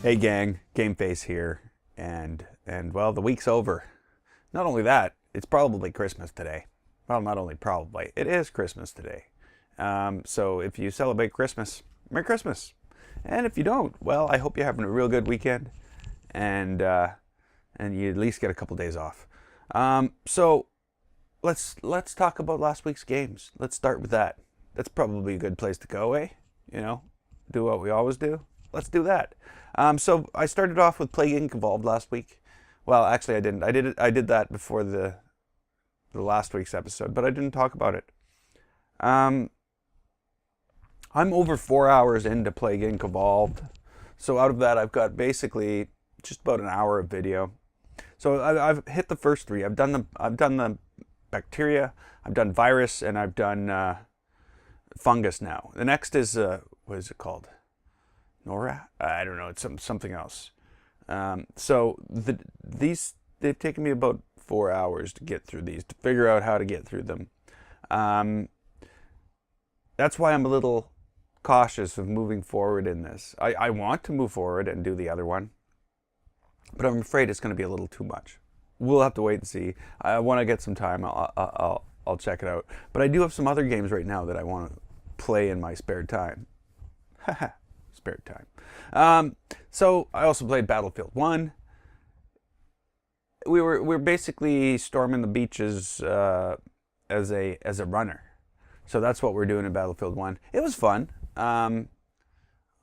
Hey gang, Gameface here, and well, the week's over. Not only that, it's probably Christmas today. Well, not only probably, it is Christmas today. So if you celebrate Christmas, Merry Christmas. And if you don't, well, I hope you're having a real good weekend, and you at least get a couple days off. So let's talk about last week's games. Let's start with that. That's probably a good place to go, eh? You know, do what we always do. Let's do that. So I started off with Plague Inc. Evolved last week. Well, actually, I didn't. I did that before the last week's episode, but I didn't talk about it. I'm over 4 hours into Plague Inc. Evolved. So out of that, I've got basically just about an hour of video. So I've hit the first three. I've done the bacteria, I've done virus, and I've done fungus now. The next is what is it called? Nora? I don't know. It's something else. So they've taken me about 4 hours to get through these, to figure out how to get through them. That's why I'm a little cautious of moving forward in this. I want to move forward and do the other one, but I'm afraid it's going to be a little too much. We'll have to wait and see. When I get some time, I'll check it out. But I do have some other games right now that I want to play in my spare time. Haha. Spare time. So I also played Battlefield 1. We're basically storming the beaches as a runner. So that's what we're doing in Battlefield 1. It was fun. I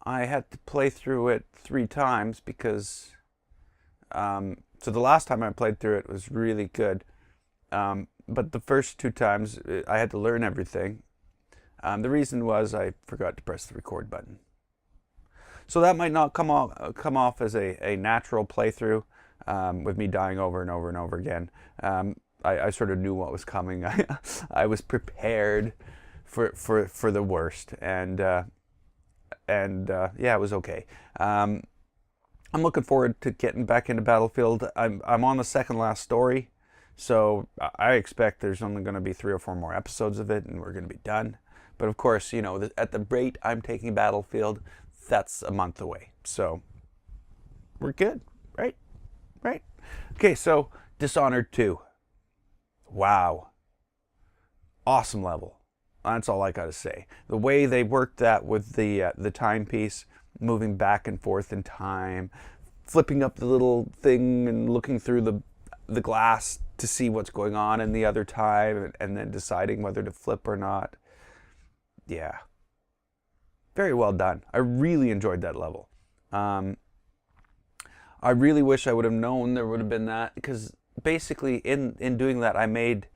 had to play through it 3 times because so the last time I played through it was really good. But the first 2 times I had to learn everything. The reason was I forgot to press the record button. So that might not come off as a natural playthrough, with me dying over and over and over again. I sort of knew what was coming. I was prepared for the worst, and yeah, it was okay. I'm looking forward to getting back into Battlefield. I'm on the second last story, so I expect there's only going to be 3 or 4 more episodes of it, and we're going to be done. But of course, you know, at the rate I'm taking Battlefield, that's a month away. So we're good, right? Right? Okay, so Dishonored 2. Wow. Awesome level. That's all I got to say. The way they worked that with the timepiece, moving back and forth in time, flipping up the little thing and looking through the glass to see what's going on in the other time, and then deciding whether to flip or not. Yeah. Very well done. I really enjoyed that level. I really wish I would have known there would have been that, because basically in doing that I made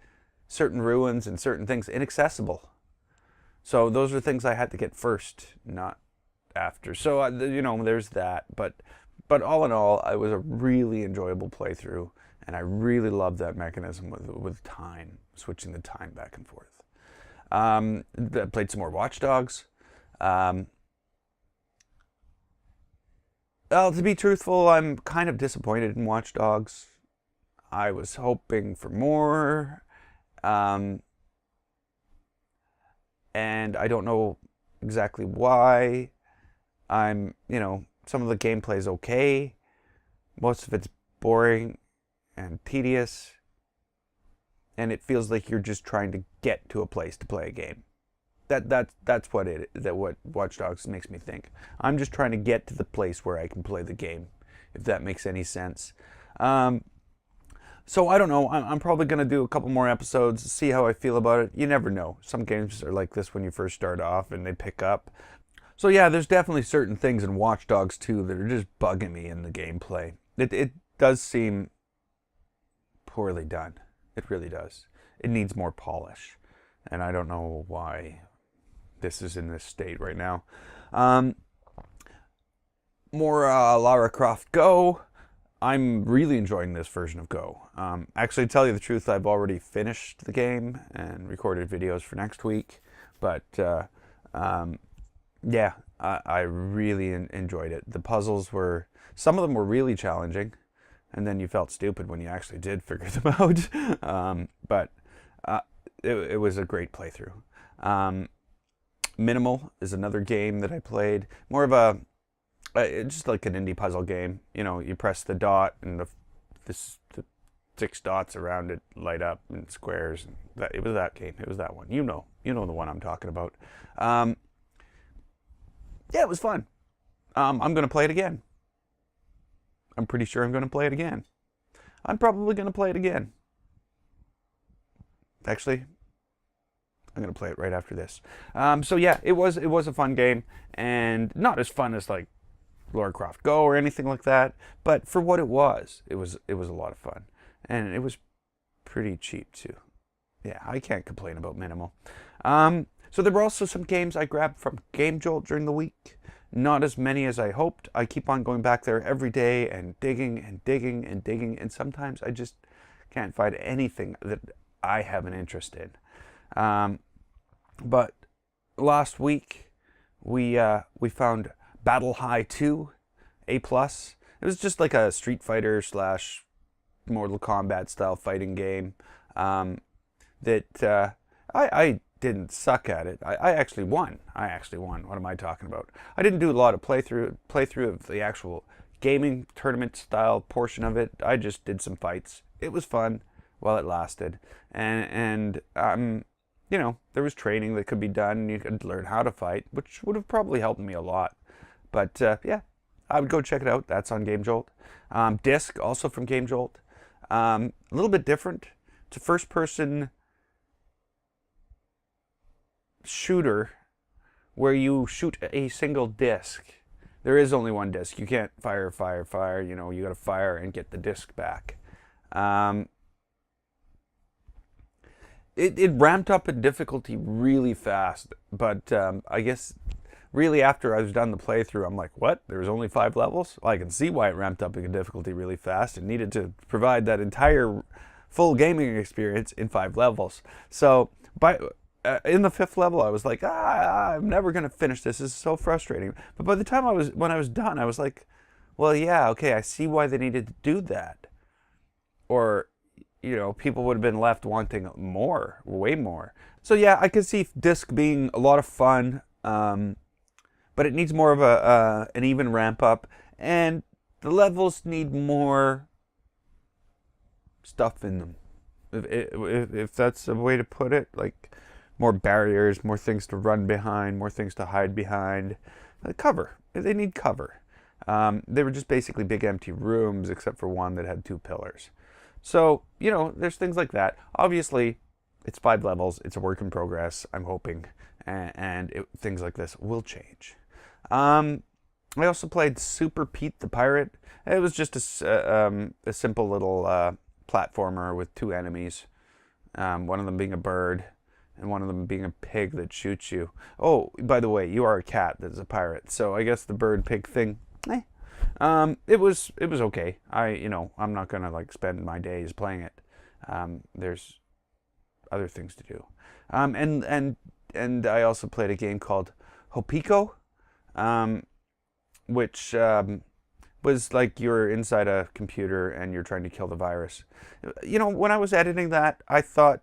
certain ruins and certain things inaccessible. So those are things I had to get first, not after. So you know, there's that. But all in all, it was a really enjoyable playthrough, and I really loved that mechanism with time, switching the time back and forth. I played some more Watch Dogs. Well, to be truthful, I'm kind of disappointed in Watch Dogs. I was hoping for more, and I don't know exactly why. You know, some of the gameplay is okay. Most of it's boring and tedious, and it feels like you're just trying to get to a place to play a game. That's what what Watch Dogs makes me think. I'm just trying to get to the place where I can play the game, if that makes any sense. So I don't know. I'm probably going to do a couple more episodes, see how I feel about it. You never know. Some games are like this when you first start off and they pick up. So yeah, there's definitely certain things in Watch Dogs 2 that are just bugging me in the gameplay. It does seem poorly done. It really does. It needs more polish, and I don't know why this is in this state right now. More Lara Croft Go. I'm really enjoying this version of Go. Actually, to tell you the truth, I've already finished the game and recorded videos for next week. But yeah, I really enjoyed it. The puzzles some of them were really challenging, and then you felt stupid when you actually did figure them out. But it was a great playthrough. Minimal is another game that I played. More of a It's just like an indie puzzle game. You know, you press the dot and the 6 dots around it light up in squares. And it was that game. It was that one. You know the one I'm talking about. Yeah, it was fun. I'm gonna play it again. I'm pretty sure I'm gonna play it again. I'm probably gonna play it again. Actually, I'm gonna play it right after this. So yeah, it was a fun game, and not as fun as like Lara Croft Go or anything like that. But for what it was a lot of fun, and it was pretty cheap too. Yeah, I can't complain about minimal. So there were also some games I grabbed from Gamejolt during the week. Not as many as I hoped. I keep on going back there every day and digging and digging and digging, and sometimes I just can't find anything that I have an interest in. But last week we found Battle High 2 A+. It was just like a Street Fighter / Mortal Kombat style fighting game that I didn't suck at it. I actually won. What am I talking about? I didn't do a lot of playthrough of the actual gaming tournament style portion of it. I just did some fights. It was fun while it lasted, and you know, there was training that could be done. You could learn how to fight, which would have probably helped me a lot. But yeah, I would go check it out. That's on Gamejolt. Disc, also from Gamejolt. A little bit different. It's a first-person shooter where you shoot a single disc. There is only one disc. You can't fire. You know, you got to fire and get the disc back. It ramped up in difficulty really fast, but I guess really after I was done the playthrough, I'm like, what? There's only 5 levels? Well, I can see why it ramped up in difficulty really fast. It needed to provide that entire full gaming experience in 5 levels. So in the 5th level, I was like, I'm never gonna finish this. This is so frustrating. But by the time when I was done, I was like, well, yeah, okay, I see why they needed to do that. Or, you know, people would have been left wanting more, way more. So yeah, I could see Disc being a lot of fun, but it needs more of an even ramp up, and the levels need more stuff in them. If that's a way to put it, like more barriers, more things to run behind, more things to hide behind. Cover. They need cover. They were just basically big empty rooms, except for one that had 2 pillars. So, you know, there's things like that. Obviously, it's 5 levels. It's a work in progress, I'm hoping. And things like this will change. I also played Super Pete the Pirate. It was just a simple little platformer with 2 enemies. One of them being a bird, and one of them being a pig that shoots you. Oh, by the way, you are a cat that is a pirate. So I guess the bird pig thing, it was okay. I'm not gonna like spend my days playing it. There's other things to do. And I also played a game called Hopiko, which was like you're inside a computer and you're trying to kill the virus. You know, when I was editing that, I thought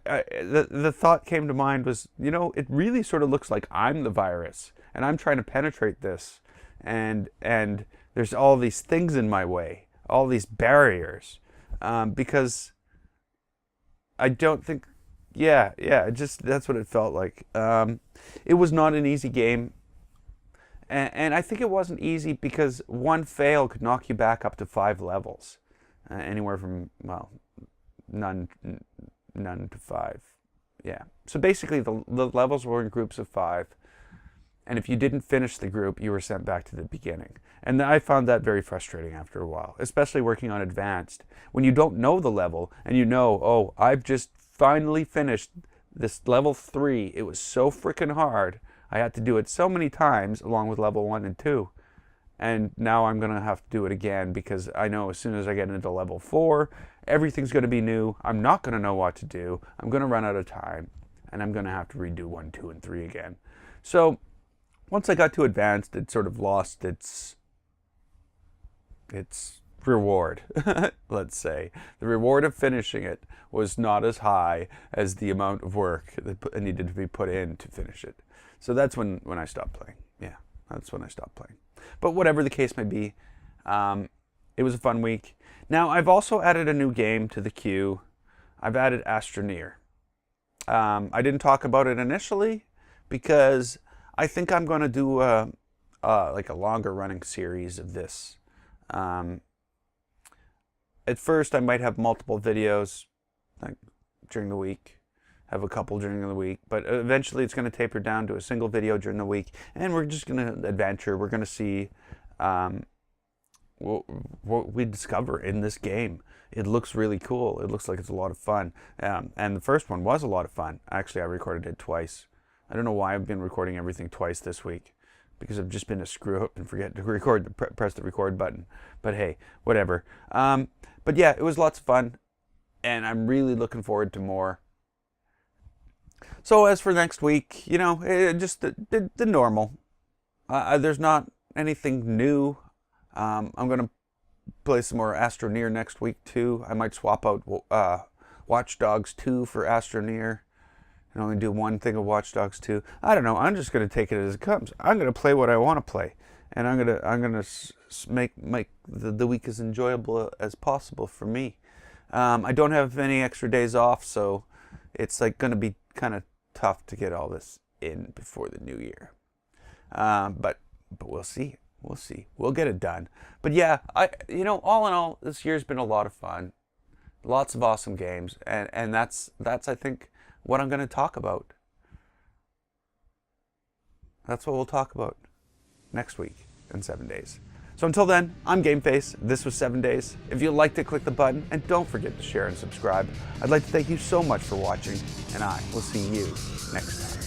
the thought came to mind was, you know, it really sort of looks like I'm the virus and I'm trying to penetrate this, and there's all these things in my way, all these barriers, because I don't think, just that's what it felt like. It was not an easy game, and I think it wasn't easy because one fail could knock you back up to 5 levels, anywhere from, well, none to 5. Yeah. So basically the levels were in groups of 5. And if you didn't finish the group, you were sent back to the beginning. And I found that very frustrating after a while, especially working on advanced. When you don't know the level and you know, oh, I've just finally finished this level 3. It was so freaking hard. I had to do it so many times along with level 1 and 2. And now I'm going to have to do it again because I know as soon as I get into level 4, everything's going to be new. I'm not going to know what to do. I'm going to run out of time. And I'm going to have to redo 1, 2, and 3 again. So once I got to advanced, it sort of lost its reward, let's say. The reward of finishing it was not as high as the amount of work that needed to be put in to finish it. So that's when I stopped playing. Yeah, that's when I stopped playing. But whatever the case may be, it was a fun week. Now, I've also added a new game to the queue. I've added Astra Near. I didn't talk about it initially because I think I'm going to do like a longer running series of this. At first, I might have multiple videos like during the week, have a couple during the week, but eventually it's going to taper down to a single video during the week, and we're just going to adventure. We're going to see what we discover in this game. It looks really cool. It looks like it's a lot of fun. And the first one was a lot of fun. Actually, I recorded it twice. I don't know why I've been recording everything twice this week, because I've just been a screw up and forget to record, press the record button. But hey, whatever. But yeah, it was lots of fun, and I'm really looking forward to more. So as for next week, you know, just the normal. There's not anything new. I'm going to play some more Astra Near next week too. I might swap out Watch Dogs 2 for Astra Near and only do one thing of Watch Dogs 2. I don't know. I'm just going to take it as it comes. I'm going to play what I want to play, and I'm going to make the week as enjoyable as possible for me. I don't have any extra days off, so it's like going to be kind of tough to get all this in before the new year. But we'll see. We'll see. We'll get it done. But yeah, you know, all in all, this year's been a lot of fun. Lots of awesome games, and that's I think what I'm going to talk about. That's what we'll talk about next week in 7 days. So until then, I'm Gameface. This was 7 days. If you liked it, click the button, and don't forget to share and subscribe. I'd like to thank you so much for watching, and I will see you next time.